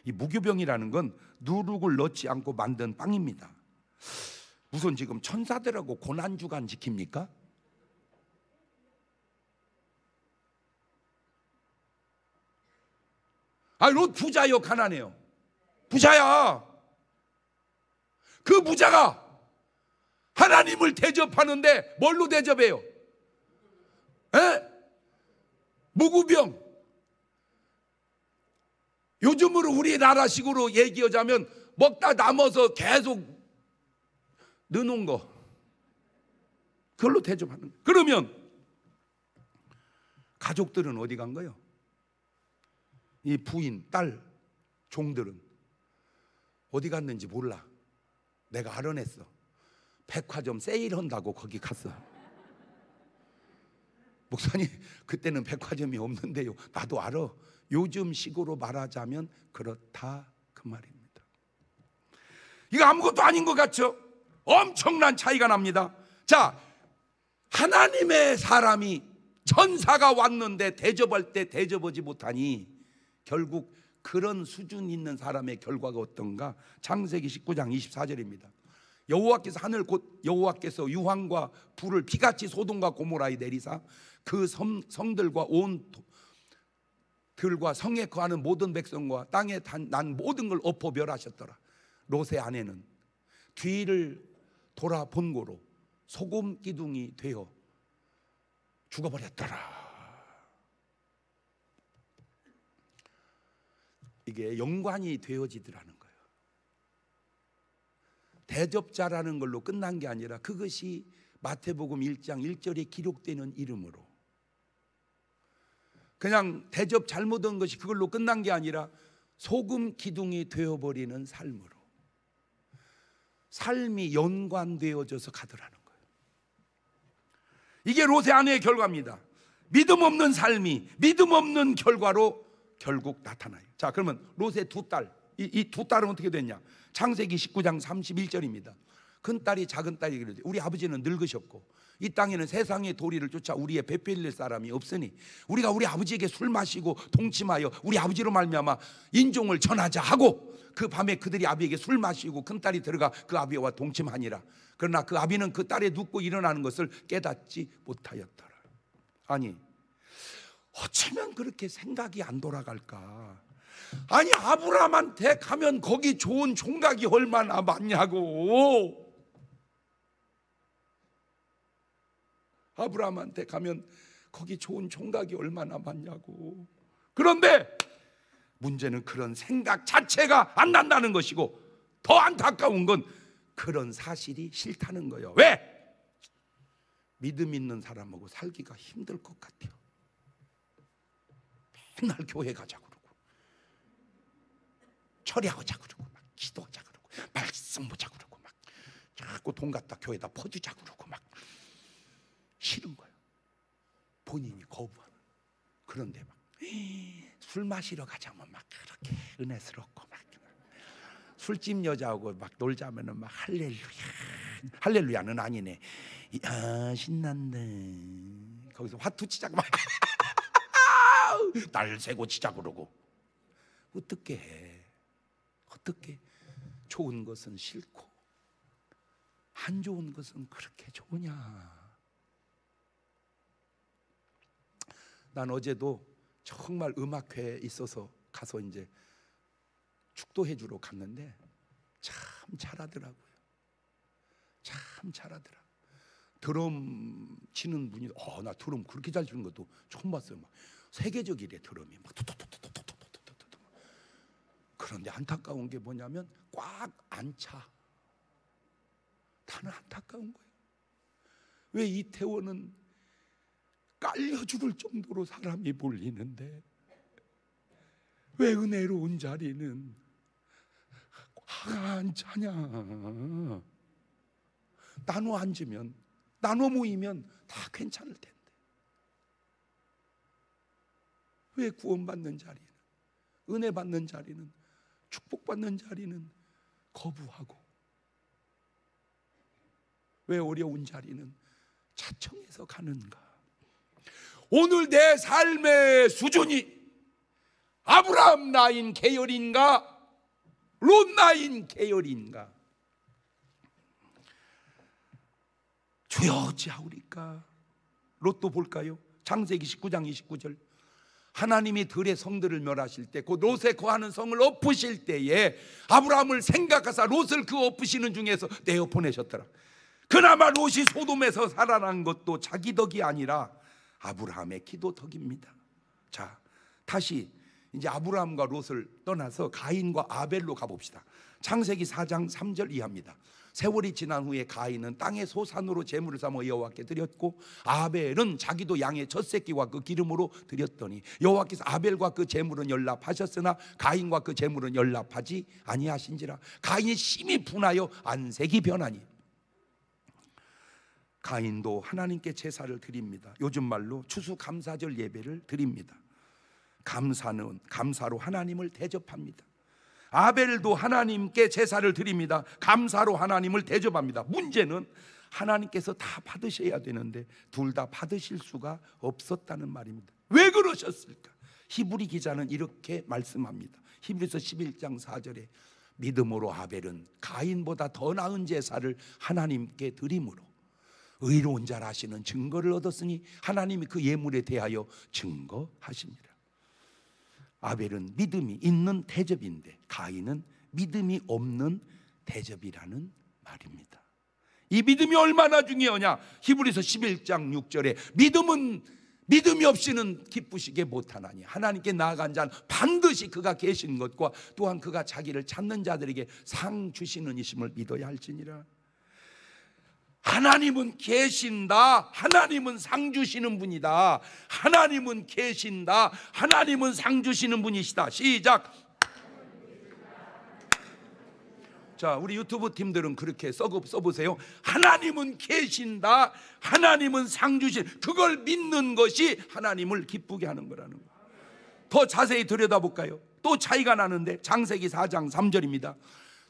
이 무교병이라는 건 누룩을 넣지 않고 만든 빵입니다. 무슨 지금 천사들하고 고난주간 지킵니까? 롯 부자요 가난해요? 부자야. 그 부자가 하나님을 대접하는데 뭘로 대접해요? 무구병. 요즘으로 우리나라식으로 얘기하자면 먹다 남아서 계속 넣어놓은 거, 그걸로 대접하는 거예요. 그러면 가족들은 어디 간 거예요? 이 부인, 딸, 종들은 어디 갔는지 몰라. 내가 알아냈어. 백화점 세일한다고 거기 갔어. 목사님, 그때는 백화점이 없는데요. 나도 알아. 요즘 식으로 말하자면 그렇다 그 말입니다. 이거 아무것도 아닌 것 같죠? 엄청난 차이가 납니다. 자, 하나님의 사람이 천사가 왔는데 대접할 때 대접하지 못하니 결국 그런 수준 있는 사람의 결과가 어떤가? 창세기 19장 24절입니다. 여호와께서 하늘 곧 여호와께서 유황과 불을 비같이 소돔과 고모라에 내리사 그 성들과 온 들과 성에 거하는 모든 백성과 땅에 난 모든 걸 엎어 멸하셨더라. 롯의 아내는 뒤를 돌아본 고로 소금 기둥이 되어 죽어버렸더라. 이게 연관이 되어지더라는 거예요. 대접자라는 걸로 끝난 게 아니라 그것이 마태복음 1장 1절에 기록되는 이름으로, 그냥 대접 잘못한 것이 그걸로 끝난 게 아니라 소금 기둥이 되어버리는 삶으로 삶이 연관되어져서 가더라는 거예요. 이게 롯의 아내의 결과입니다. 믿음 없는 삶이 믿음 없는 결과로 결국 나타나요. 자, 그러면 롯의 두 딸, 이 두 딸은 어떻게 됐냐? 창세기 19장 31절입니다. 큰 딸이 작은 딸이 그러죠. 우리 아버지는 늙으셨고 이 땅에는 세상의 도리를 쫓아 우리의 베풀릴 사람이 없으니 우리가 우리 아버지에게 술 마시고 동침하여 우리 아버지로 말미암아 인종을 전하자 하고 그 밤에 그들이 아비에게 술 마시고 큰 딸이 들어가 그 아비와 동침하니라. 그러나 그 아비는 그 딸의 눕고 일어나는 것을 깨닫지 못하였더라. 아니, 어쩌면 그렇게 생각이 안 돌아갈까? 아니, 아브라함한테 가면 거기 좋은 총각이 얼마나 많냐고. 아브라함한테 가면 거기 좋은 총각이 얼마나 많냐고. 그런데 문제는 그런 생각 자체가 안 난다는 것이고, 더 안타까운 건 그런 사실이 싫다는 거예요. 왜? 믿음 있는 사람하고 살기가 힘들 것 같아요. 맨날 교회 가자 그러고 철야하자 그러고 막 기도하자 그러고 말씀 보자 그러고 막 자꾸 돈 갖다 교회에다 퍼주자 그러고 막 싫은 거예요. 본인이 거부하는. 그런데 막 술 마시러 가자면 막 그렇게 은혜스럽고 막 술집 여자하고 막 놀자면은 막 할렐루야. 할렐루야는 아니네. 신난다. 거기서 화투 치자고 막 날 세고 치자 그러고. 어떻게 해? 어떻게? 좋은 것은 싫고 안 좋은 것은 그렇게 좋으냐? 난 어제도 정말 음악회에 있어서 가서 이제 축도해 주러 갔는데 참 잘하더라고요. 참 잘하더라. 드럼 치는 분이 나 드럼 그렇게 잘 치는 것도 처음 봤어요. 막 세계적이래 드럼이 막 토토토토토토토토토. 그런데 안타까운 게 뭐냐면 꽉 안 차. 나는 안타까운 거예요. 왜 이태원은 깔려 죽을 정도로 사람이 몰리는데 왜 은혜로운 자리는 꽉 안 차냐? 나눠 앉으면, 나눠 모이면 다 괜찮을 텐데 왜 구원받는 자리는, 은혜 받는 자리는, 축복받는 자리는 거부하고, 왜 어려운 자리는 자청해서 가는가? 오늘 내 삶의 수준이 아브라함 라인 계열인가, 롯 라인 계열인가? 주여 어찌하오리까? 롯도 볼까요? 창세기 19장 29절. 하나님이 들의 성들을 멸하실 때, 그 롯에 거하는 성을 엎으실 때에 아브라함을 생각하사 롯을 그 엎으시는 중에서 내어 보내셨더라. 그나마 롯이 소돔에서 살아난 것도 자기 덕이 아니라 아브라함의 기도 덕입니다. 자, 다시 이제 아브라함과 롯을 떠나서 가인과 아벨로 가봅시다. 창세기 4장 3절 이하입니다. 세월이 지난 후에 가인은 땅의 소산으로 제물을 삼아 여호와께 드렸고, 아벨은 자기도 양의 첫 새끼와 그 기름으로 드렸더니 여호와께서 아벨과 그 제물은 연락하셨으나 가인과 그 제물은 연락하지 아니하신지라. 가인이 심히 분하여 안색이 변하니. 가인도 하나님께 제사를 드립니다. 요즘 말로 추수감사절 예배를 드립니다. 감사로 하나님을 대접합니다. 아벨도 하나님께 제사를 드립니다. 감사로 하나님을 대접합니다. 문제는 하나님께서 다 받으셔야 되는데 둘 다 받으실 수가 없었다는 말입니다. 왜 그러셨을까? 히브리 기자는 이렇게 말씀합니다. 히브리서 11장 4절에 믿음으로 아벨은 가인보다 더 나은 제사를 하나님께 드림으로 의로운 자라시는 증거를 얻었으니 하나님이 그 예물에 대하여 증거하십니다. 아벨은 믿음이 있는 대접인데 가인은 믿음이 없는 대접이라는 말입니다. 이 믿음이 얼마나 중요하냐? 히브리서 11장 6절에 믿음이 없이는 기쁘시게 못하나니 하나님께 나아간 자는 반드시 그가 계신 것과 또한 그가 자기를 찾는 자들에게 상 주시는 이심을 믿어야 할지니라. 하나님은 계신다. 하나님은 상 주시는 분이다. 하나님은 계신다. 하나님은 상 주시는 분이시다. 시작. 자, 우리 유튜브 팀들은 그렇게 써보세요. 하나님은 계신다. 하나님은 상 주신, 그걸 믿는 것이 하나님을 기쁘게 하는 거라는 거. 더 자세히 들여다볼까요? 또 차이가 나는데 창세기 4장 3절입니다.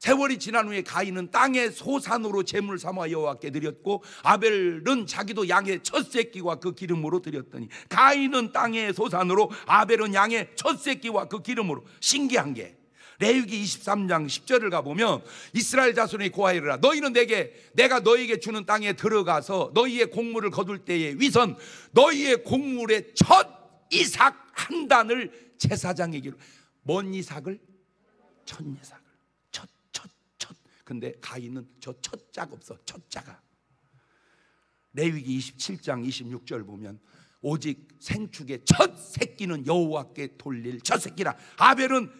세월이 지난 후에 가인은 땅의 소산으로 제물 삼아 여호와께 드렸고 아벨은 자기도 양의 첫 새끼와 그 기름으로 드렸더니 가인은 땅의 소산으로 아벨은 양의 첫 새끼와 그 기름으로. 신기한 게 레위기 23장 10절을 가보면 이스라엘 자손이 고하이르라 너희는 내가 너희에게 주는 땅에 들어가서 너희의 곡물을 거둘 때에 위선 너희의 곡물의 첫 이삭 한 단을 제사장에게로. 뭔 이삭을? 첫 이삭을. 근데 가인은 저 첫자가 없어. 첫자가. 레위기 27장 26절 보면 오직 생축의 첫 새끼는 여호와께 돌릴 첫 새끼라. 아벨은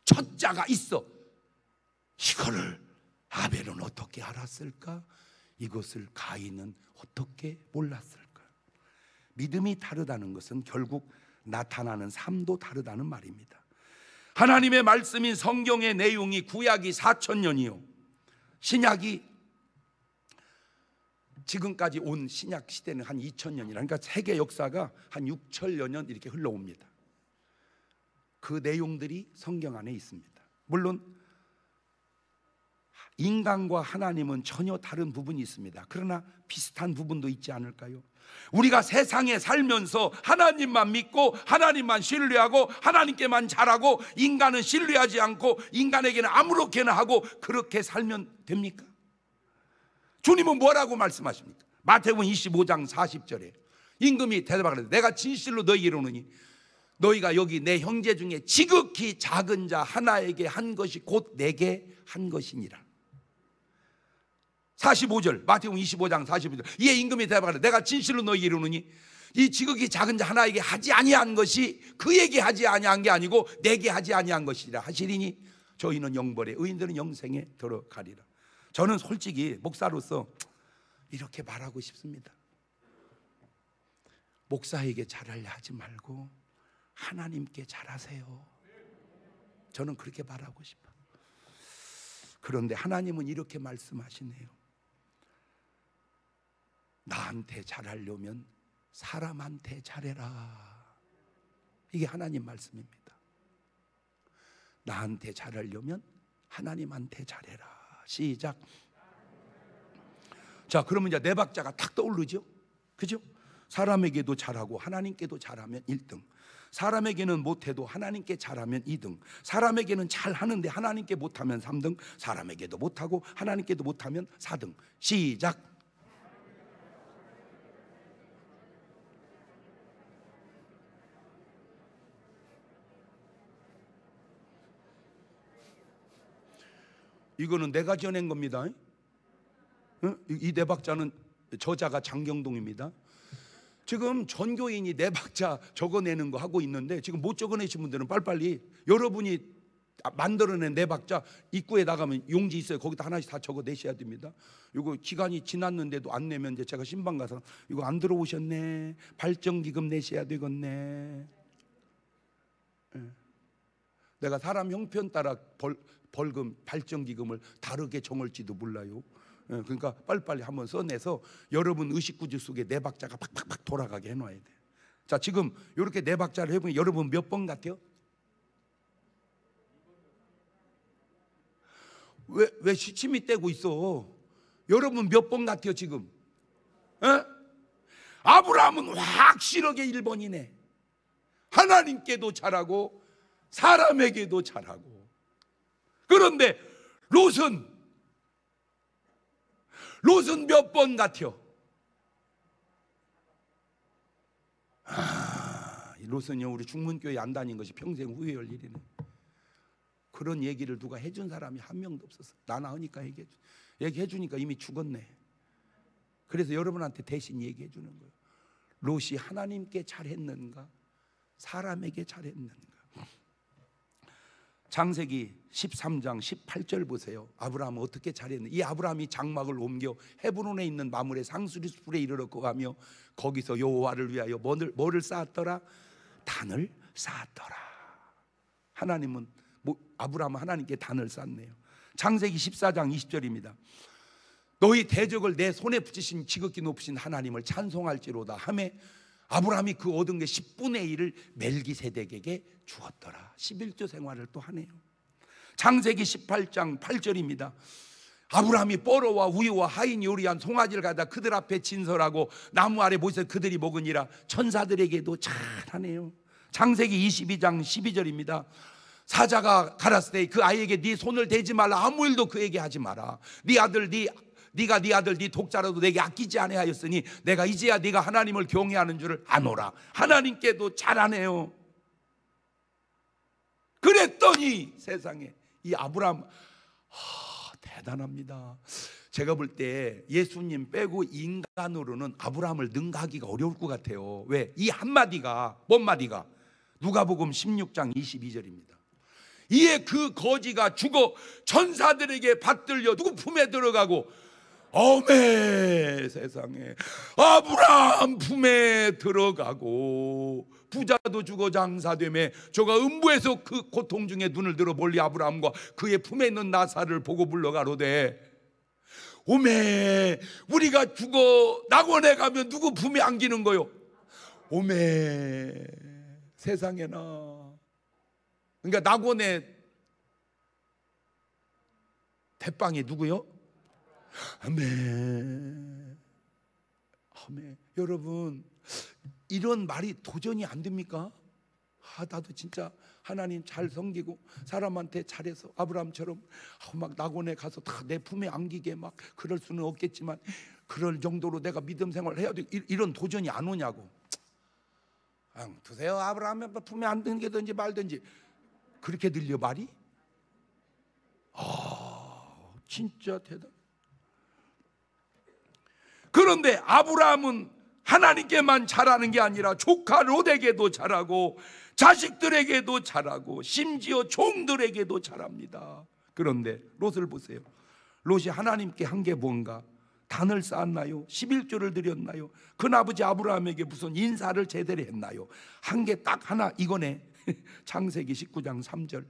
첫자가 있어. 이거를 아벨은 어떻게 알았을까? 이것을 가인은 어떻게 몰랐을까? 믿음이 다르다는 것은 결국 나타나는 삶도 다르다는 말입니다. 하나님의 말씀인 성경의 내용이 구약이 4,000년이요 신약이 지금까지 온 신약 시대는 한 2,000년이라. 그러니까 세계 역사가 한 6천여 년 이렇게 흘러옵니다. 그 내용들이 성경 안에 있습니다. 물론 인간과 하나님은 전혀 다른 부분이 있습니다. 그러나 비슷한 부분도 있지 않을까요? 우리가 세상에 살면서 하나님만 믿고 하나님만 신뢰하고 하나님께만 잘하고 인간은 신뢰하지 않고 인간에게는 아무렇게나 하고 그렇게 살면 됩니까? 주님은 뭐라고 말씀하십니까? 마태복음 25장 40절에 임금이 대답하되 내가 진실로 너희에게 이르노니 너희가 여기 내 형제 중에 지극히 작은 자 하나에게 한 것이 곧 내게 한 것이니라. 45절 마태복음 25장 45절 이에 임금이 대답하되 내가 진실로 너희에게 이르노니 이 지극히 작은 자 하나에게 하지 아니한 것이 그에게 하지 아니한 게 아니고 내게 하지 아니한 것이라 하시리니 저희는 영벌에 의인들은 영생에 들어가리라. 저는 솔직히 목사로서 이렇게 말하고 싶습니다. 목사에게 잘하려 하지 말고 하나님께 잘하세요. 저는 그렇게 말하고 싶어요. 그런데 하나님은 이렇게 말씀하시네요. 나한테 잘하려면 사람한테 잘해라. 이게 하나님 말씀입니다. 나한테 잘하려면 하나님한테 잘해라. 시작. 자, 그러면 이제 네 박자가 탁 떠오르죠? 그죠? 사람에게도 잘하고 하나님께도 잘하면 1등, 사람에게는 못해도 하나님께 잘하면 2등, 사람에게는 잘하는데 하나님께 못하면 3등, 사람에게도 못하고 하나님께도 못하면 4등. 시작. 이거는 내가 지어낸 겁니다. 이 네 박자는 저자가 장경동입니다. 지금 전교인이 네 박자 적어내는 거 하고 있는데 지금 못 적어내신 분들은 빨리빨리 여러분이 만들어낸 네 박자 입구에 나가면 용지 있어요. 거기다 하나씩 다 적어내셔야 됩니다. 이거 기간이 지났는데도 안 내면 이제 제가 신방 가서 이거 안 들어오셨네, 발전기금 내셔야 되겠네. 내가 사람 형편 따라 벌금, 발전기금을 다르게 정할지도 몰라요. 그러니까 빨리빨리 한번 써내서 여러분 의식구조 속에 네 박자가 팍팍팍 돌아가게 해놔야 돼요. 자, 지금 이렇게 네 박자를 해보면 여러분 몇 번 같아요? 왜 시침이 떼고 있어? 여러분 몇 번 같아요 지금? 아브라함은 확실하게 1번이네. 하나님께도 잘하고 사람에게도 잘하고. 그런데 롯은 몇 번 같아요? 롯은요, 우리 중문교회 안 다닌 것이 평생 후회할 일이네. 그런 얘기를 누가 해준 사람이 한 명도 없었어. 나나 하니까 얘기해 주니까 이미 죽었네. 그래서 여러분한테 대신 얘기해 주는 거예요. 롯이 하나님께 잘했는가, 사람에게 잘했는가? 창세기 13장 18절 보세요. 아브라함은 어떻게 잘했는지. 이 아브라함이 장막을 옮겨 헤브론에 있는 마물의 상수리숲에 이르렀고 하며 거기서 여호와를 위하여 뭐를 쌓았더라? 단을 쌓았더라. 하나님은 아브라함은 하나님께 단을 쌓네요. 창세기 14장 20절입니다. 너희 대적을 내 손에 붙이신 지극히 높으신 하나님을 찬송할지로다 하매 아브라함이 그 얻은 게 10분의 1을 멜기세덱에게 주었더라. 11조 생활을 또 하네요. 창세기 18장 8절입니다. 아브라함이 뻐로와 우유와 하인 요리한 송아지를 가다 그들 앞에 진설하고 나무 아래 모여서 그들이 먹으니라. 천사들에게도 잘하네요. 창세기 22장 12절입니다. 사자가 가라스 때 그 아이에게 네 손을 대지 말라. 아무 일도 그에게 하지 마라. 네가 네 아들 네 독자라도 내게 아끼지 아니하였으니 내가 이제야 네가 하나님을 경외하는 줄을 아노라. 하나님께도 잘하네요. 그랬더니 세상에 이 아브라함 대단합니다. 제가 볼 때 예수님 빼고 인간으로는 아브라함을 능가하기가 어려울 것 같아요. 왜? 이 한마디가 뭔 마디가? 누가복음 16장 22절입니다. 이에 그 거지가 죽어 천사들에게 받들려 누구 품에 들어가고 어메 세상에 아브라함 품에 들어가고 부자도 죽어 장사되매 저가 음부에서 그 고통 중에 눈을 들어 멀리 아브라함과 그의 품에 있는 나사를 보고 불러가로되 오메 우리가 죽어 낙원에 가면 누구 품에 안기는 거요? 오메 세상에나. 그러니까 낙원의 대빵이 누구요? 아멘. 아멘. 여러분 이런 말이 도전이 안 됩니까? 나도 진짜 하나님 잘 섬기고 사람한테 잘해서 아브라함처럼 막 낙원에 가서 다 내 품에 안기게 막 그럴 수는 없겠지만 그럴 정도로 내가 믿음 생활을 해야 돼. 이런 도전이 안 오냐고. 두세요. 아브라함 품에 안 들게든지 말든지. 그렇게 들려 말이? 진짜 대단. 그런데 아브라함은 하나님께만 잘하는 게 아니라 조카 롯에게도 잘하고 자식들에게도 잘하고 심지어 종들에게도 잘합니다. 그런데 롯을 보세요. 롯이 하나님께 한 게 뭔가? 단을 쌓았나요? 11조를 드렸나요? 큰아버지 아브라함에게 무슨 인사를 제대로 했나요? 한 게 딱 하나 이거네. 창세기 19장 3절.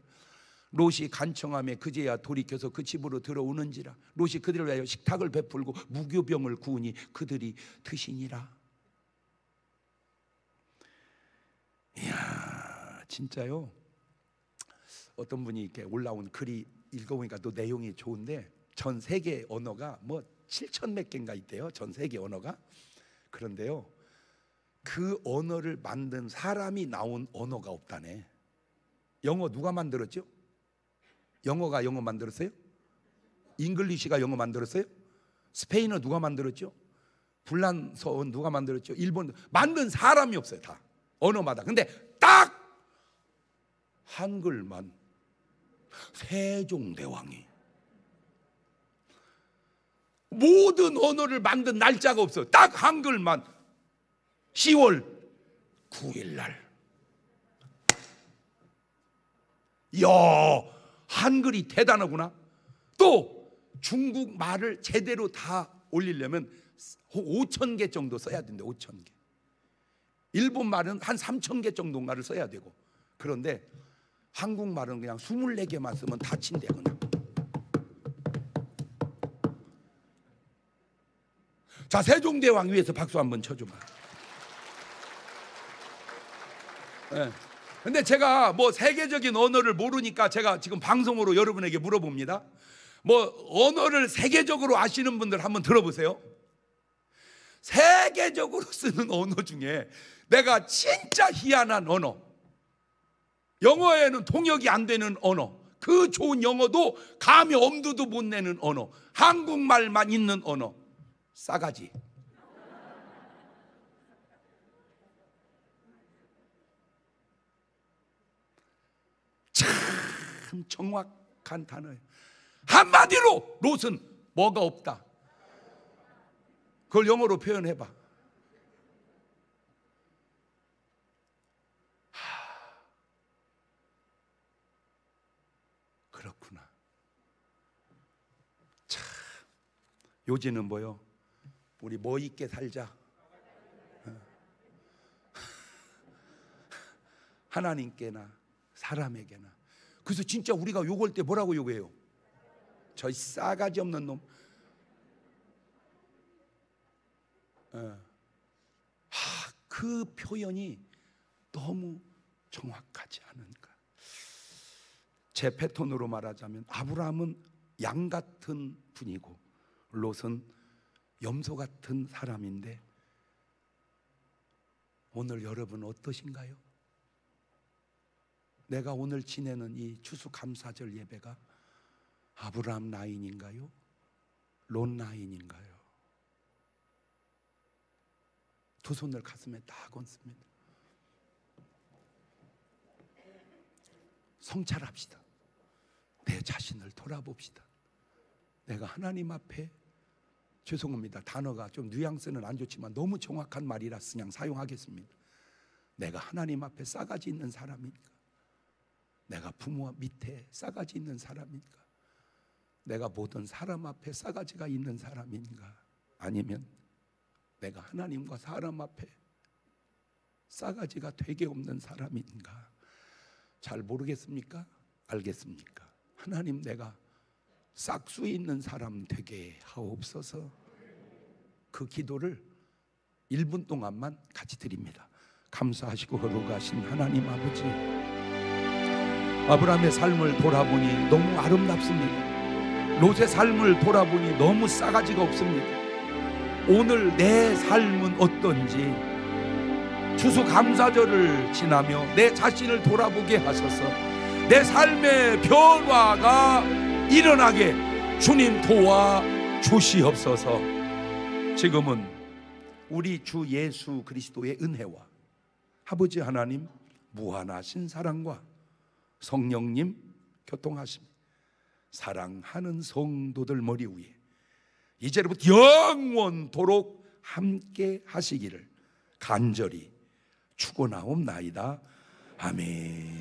롯이 간청함에 그제야 돌이켜서 그 집으로 들어오는지라. 롯이 그들을 위하여 식탁을 베풀고 무교병을 구우니 그들이 드시니라. 이야, 진짜요. 어떤 분이 이렇게 올라온 글이 읽어보니까 또 내용이 좋은데, 전 세계 언어가 뭐 7천 몇 개인가 있대요. 전 세계 언어가. 그런데요, 그 언어를 만든 사람이 나온 언어가 없다네. 영어 누가 만들었죠? 영어가 영어 만들었어요? 잉글리시가 영어 만들었어요? 스페인어 누가 만들었죠? 불란서어 누가 만들었죠? 일본 만든 사람이 없어요. 다 언어마다. 근데 딱 한글만 세종대왕이 모든 언어를 만든 날짜가 없어. 딱 한글만 10월 9일 날. 이야, 한글이 대단하구나. 또 중국 말을 제대로 다 올리려면 5,000개 정도 써야 된대. 5,000개. 일본 말은 한 3,000개 정도인가를 써야 되고. 그런데 한국말은 그냥 24개만 쓰면 다 친대 그냥. 자, 세종대왕 위해서 박수 한번 쳐줘봐. 네. 근데 제가 뭐 세계적인 언어를 모르니까 제가 지금 방송으로 여러분에게 물어봅니다. 뭐 언어를 세계적으로 아시는 분들 한번 들어보세요. 세계적으로 쓰는 언어 중에 내가 진짜 희한한 언어, 영어에는 통역이 안 되는 언어, 그 좋은 영어도 감히 엄두도 못 내는 언어, 한국말만 있는 언어, 싸가지. 참 정확한 단어예요. 한마디로 롯은 뭐가 없다. 그걸 영어로 표현해봐. 그렇구나. 참 요지는 뭐요? 우리 뭐 있게 살자. 하나님께나 사람에게나. 그래서 진짜 우리가 욕할 때 뭐라고 욕해요? 저 싸가지 없는 놈. 그 표현이 너무 정확하지 않은가. 제 패턴으로 말하자면 아브라함은 양 같은 분이고 롯은 염소 같은 사람인데, 오늘 여러분 어떠신가요? 내가 오늘 지내는 이 추수감사절 예배가 아브라함 라인인가요? 롯 라인인가요? 두 손을 가슴에 딱 얹습니다. 성찰합시다. 내 자신을 돌아봅시다. 내가 하나님 앞에, 죄송합니다, 단어가 좀 뉘앙스는 안 좋지만 너무 정확한 말이라 그냥 사용하겠습니다. 내가 하나님 앞에 싸가지 있는 사람입니까? 내가 부모 밑에 싸가지 있는 사람인가? 내가 모든 사람 앞에 싸가지가 있는 사람인가? 아니면 내가 하나님과 사람 앞에 싸가지가 되게 없는 사람인가? 잘 모르겠습니까? 알겠습니까? 하나님, 내가 싹수 있는 사람 되게 하옵소서. 그 기도를 1분 동안만 같이 드립니다. 감사하시고 거룩하신 하나님 아버지, 아브라함의 삶을 돌아보니 너무 아름답습니다. 롯의 삶을 돌아보니 너무 싸가지가 없습니다. 오늘 내 삶은 어떤지 추수감사절을 지나며 내 자신을 돌아보게 하셔서 내 삶의 변화가 일어나게 주님 도와 주시옵소서. 지금은 우리 주 예수 그리스도의 은혜와 아버지 하나님 무한하신 사랑과 성령님 교통하심, 사랑하는 성도들 머리 위에 이제부터 영원토록 함께 하시기를 간절히 축원하옵나이다. 아멘.